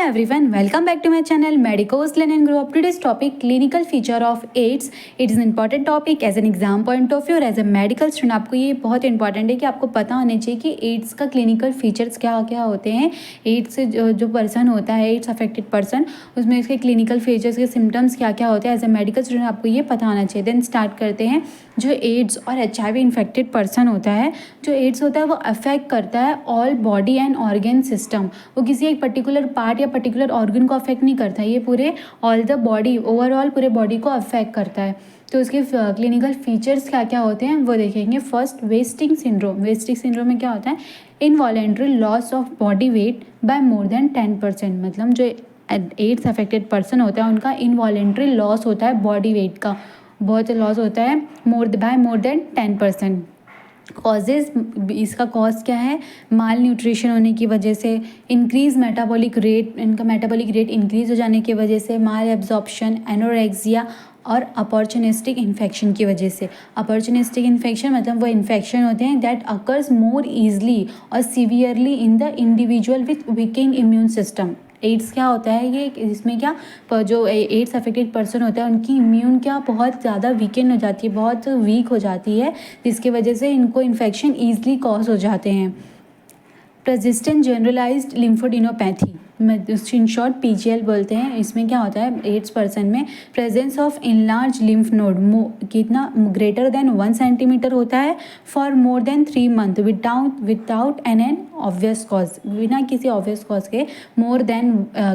everyone, welcome back to my channel Medicos Learn and Grow Up. Today's topic, clinical feature of AIDS. It is an important topic as an exam point of view और as a medical student आपको ये बहुत important है कि आपको पता होना चाहिए कि एड्स का क्लिनिकल फीचर्स क्या क्या होते हैं। एड्स से जो पर्सन होता है, एड्स अफेक्टेड पर्सन, उसमें इसके क्लिनिकल फीचर्स के सिम्टम्स क्या क्या होते हैं। एज ए मेडिकल स्टूडेंट आपको ये पता होना चाहिए। देन स्टार्ट करते हैं। जो एड्स और HIV इन्फेक्टेड पर्सन होता है, जो एड्स होता है वो अफेक्ट करता है all body and organ system. वो किसी एक पर्टिकुलर पार्ट या पर्टिकुलर ऑर्गन को अफेक्ट नहीं करता है, ये पूरे ऑल द बॉडी, ओवरऑल पूरे बॉडी को अफेक्ट करता है। तो उसके क्लिनिकल फीचर्स क्या क्या होते हैं वो देखेंगे। First, wasting syndrome. Wasting syndrome में क्या होता है? Involuntary loss of body weight by more than 10%। मतलब जो एड्स अफेक्टेड पर्सन होता है उनका इनवॉलेंट्री लॉस होता है बॉडी वेट का, बहुत लॉस होता है बाय मोर देन 10%। कॉजेज़, इसका कॉज क्या है? माल न्यूट्रिशन होने की वजह से, इंक्रीज मेटाबॉलिक रेट, इनका मेटाबॉलिक रेट इंक्रीज हो जाने की वजह से, माल एब्जॉर्प्शन, एनोरेक्सिया और अपॉर्चुनिस्टिक इन्फेक्शन की वजह से। अपॉर्चुनिस्टिक इन्फेक्शन मतलब वो इन्फेक्शन होते हैं दैट अकर्स मोर ईजली और severely in the individual with weakened immune system. AIDS क्या होता है ये, इसमें क्या जो एड्स अफेक्टेड पर्सन होता है उनकी इम्यून क्या बहुत ज़्यादा वीकेंड हो जाती है, बहुत वीक हो जाती है, जिसकी वजह से इनको इन्फेक्शन ईजिली कॉज हो जाते हैं। Persistent generalized lymphadenopathy, in short PGL बोलते हैं। इसमें क्या होता है? एड्स पर्सन में presence of enlarge lymph node कितना ग्रेटर देन 1 सेंटीमीटर होता है for more than 3 month without an obvious cause, बिना किसी ऑब्वियस कॉज के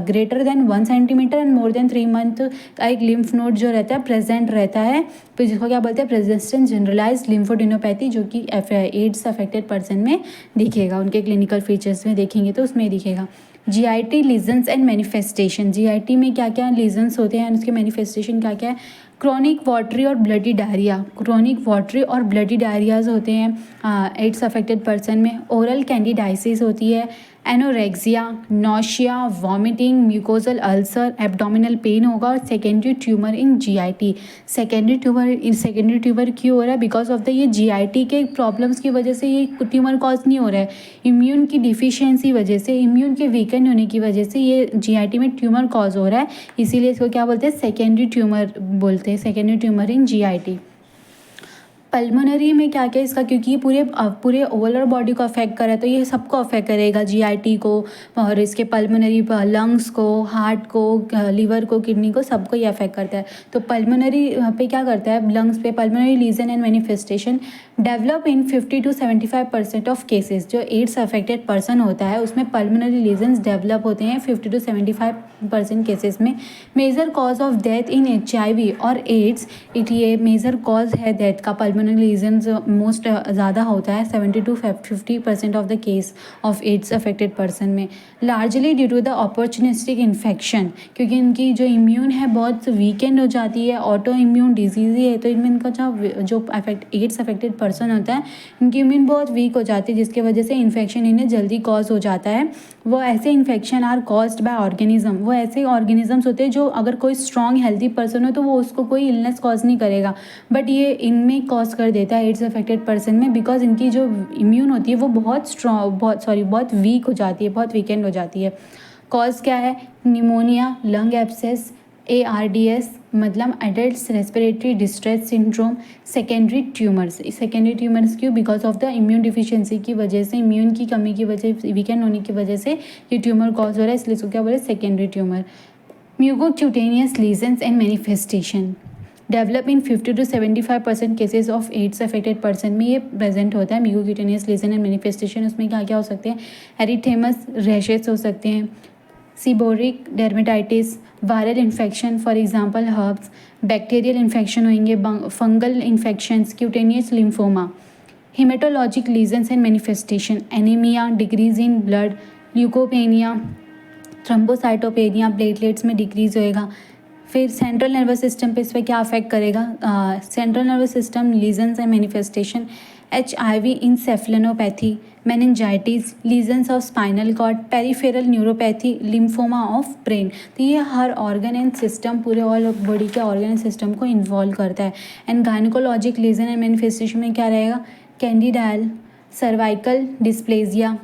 greater than 1 centimetre and more than 3 month का एक लिम्फ नोड जो रहता है प्रेजेंट रहता है, तो जिसको क्या बोलते हैं? प्रेसिस्टेंट जनरलाइज्ड लिम्फोडेनोपैथी, जो कि एड्स अफेक्टेड पर्सन में दिखेगा। उनके क्लिनिकल फीचर्स में देखेंगे तो उसमें दिखेगा। GIT lesions and manifestation. GIT में क्या क्या लीजन्स होते हैं, उसके मैनिफेस्टेशन क्या क्या है? क्रॉनिक वाटरी और ब्लडी डायरिया। क्रॉनिक वाटरी और ब्लडी डायरियाज होते हैं एड्स अफेक्टेड पर्सन में। ओरल कैंडिडाइसिस होती है। Anorexia, nausea, vomiting, mucosal ulcer, abdominal pain होगा और सेकेंडरी ट्यूमर इन GIT। सेकेंडरी ट्यूमर क्यों हो रहा है? बिकॉज ऑफ द ये GIT के प्रॉब्लम्स की वजह से ये ट्यूमर कॉज नहीं हो रहा है, इम्यून की डिफिशियंसी वजह से, इम्यून के वीकन होने की वजह से ये GIT में ट्यूमर कॉज हो रहा है। इसीलिए इसको क्या बोलते हैं? सेकेंडरी ट्यूमर बोलते हैं, सेकेंडरी ट्यूमर इन GIT। पल्मोनरी में क्या क्या इसका, क्योंकि ये पूरे ओवरऑल बॉडी को अफेक्ट कर रहा है तो ये सबको अफेक्ट करेगा, GIT को और इसके पल्मोनरी लंग्स को, हार्ट को, लीवर को, किडनी को, सबको ये अफेक्ट करता है। तो पल्मोनरी पे क्या करता है? लंग्स पे pulmonary lesion and manifestation develop in 50 to 75% of cases. जो एड्स अफेक्टेड पर्सन होता है उसमें पल्मोनरी लीजन्स डेवलप होते हैं 50 to 75% केसेस में। Major cause of death in HIV और एड्स, ये मेजर कॉज है डेथ का, पल्मोनरी लीजन्स मोस्ट ज़्यादा होता है 70 to 50% of the case of AIDS affected person में। Largely due to the opportunistic infection, क्योंकि इनकी जो इम्यून है बहुत वीकेंड हो जाती है, ऑटो इम्यून डिजीज़ ही है, तो इनमें इनका जो एड्स अफेक्टेड पर्सन होता है इनकी इम्यून बहुत वीक हो जाती है, जिसकी वजह से इन्फेक्शन इन्हें जल्दी कॉज हो जाता है। वो ऐसे infection are caused by organism, वो ऐसे ऑर्गेनिजम्स होते हैं जो अगर कोई स्ट्रॉन्ग हेल्दी पर्सन हो तो वो उसको कोई इलनेस कॉज नहीं करेगा, बट ये इनमें कॉज कर देता है एड्स अफेक्टेड पर्सन में, बिकॉज इनकी जो इम्यून होती है वो बहुत वीक हो जाती है, बहुत वीकेंड हो जाती है। कॉज क्या है? निमोनिया, लंग एब्सेस, ARDS मतलब adult respiratory distress syndrome, secondary tumours क्यों? Because of the immune deficiency की वजह से, इम्यून की कमी की वजह, वीकेंड होने की वजह से ये ट्यूमर कॉज हो रहा है, इसलिए इसको क्या बोले? Secondary tumour. Mucocutaneous lesions and manifestation develop in 50 to 75% cases of AIDS affected person में ये प्रेजेंट होता है। म्यूकोक्यूटेनियस लीजन एंड मैनिफेस्टेशन, उसमें क्या क्या हो सकते हैं? एरिथेमस रैशेस हो सकते हैं, seborrhoeic dermatitis, viral infection for example herpes, bacterial infection होंगे, fungal infections, cutaneous lymphoma. Haematologic lesions and manifestation, anaemia, decrease in blood, leukopenia, thrombocytopenia, platelets में डिक्रीज होएगा। फिर सेंट्रल नर्वस सिस्टम पे इस पर क्या अफेक्ट करेगा? Central nervous system lesions and manifestation, HIV encephalopathy, meningitis, lesions of spinal cord, peripheral neuropathy, lymphoma of brain. तो ये हर ऑर्गन एंड सिस्टम, पूरे ऑल बॉडी के ऑर्गन एंड सिस्टम को इन्वॉल्व करता है। And gynaecologic lesion and manifestation में क्या रहेगा? Candidal, cervical dysplasia,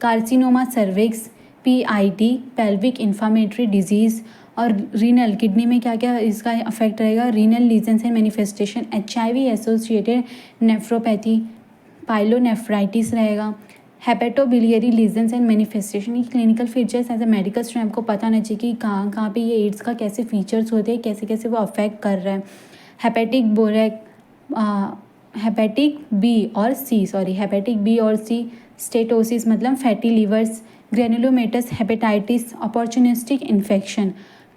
carcinoma cervix, PID pelvic inflammatory disease, और रीनल किडनी में क्या क्या इसका अफेक्ट रहेगा, renal lesions and manifestation, HIV associated nephropathy, pyelonephritis रहेगा, हेपेटोबिलियरी लीजन्स एंड मैनिफेस्टेशन। ये clinical features as a medical student आपको पता होना चाहिए कि कहाँ कहाँ पे ये एड्स का कैसे फीचर्स होते हैं, कैसे कैसे वो अफेक्ट कर रहा है। हेपेटिक बी और सी स्टेटोसिस मतलब fatty livers, granulomatous hepatitis, opportunistic infection.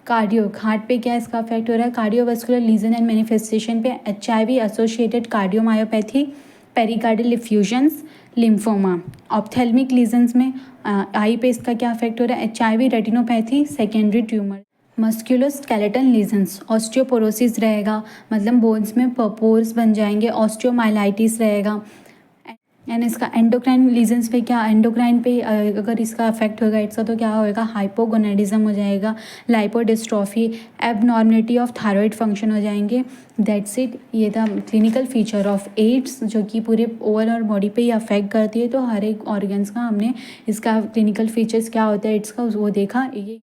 Cardio heart पे क्या इसका अफेक्ट हो रहा है, कार्डियोवास्कुलर लीजन एंड मैनिफेस्टेशन पे HIV associated cardiomyopathy, pericardial effusions, lymphoma. Ophthalmic lesions में आई पे इसका क्या अफेक्ट हो रहा है, HIV retinopathy, secondary tumour. Musculoskeletal lesions, osteoporosis रहेगा मतलब बोन्स में पोर्स बन जाएंगे, ऑस्टियोमाइलाइटिस रहेगा। एंड इसका एंडोक्राइन लीजन्स पे क्या, एंडोक्राइन पे अगर इसका अफेक्ट होगा इसका तो क्या होएगा, हाइपोगोनेडिज्म हो जाएगा, लाइपोडिस्ट्रॉफी, एबनॉर्मलिटी ऑफ थायराइड फंक्शन हो जाएंगे। That's it. ये था क्लिनिकल फीचर ऑफ एड्स जो कि पूरे ओवरऑल बॉडी पे ही अफेक्ट करती है। तो हर एक ऑर्गन्स का हमने इसका क्लिनिकल फीचर्स क्या होता है एड्स का वो देखा। ये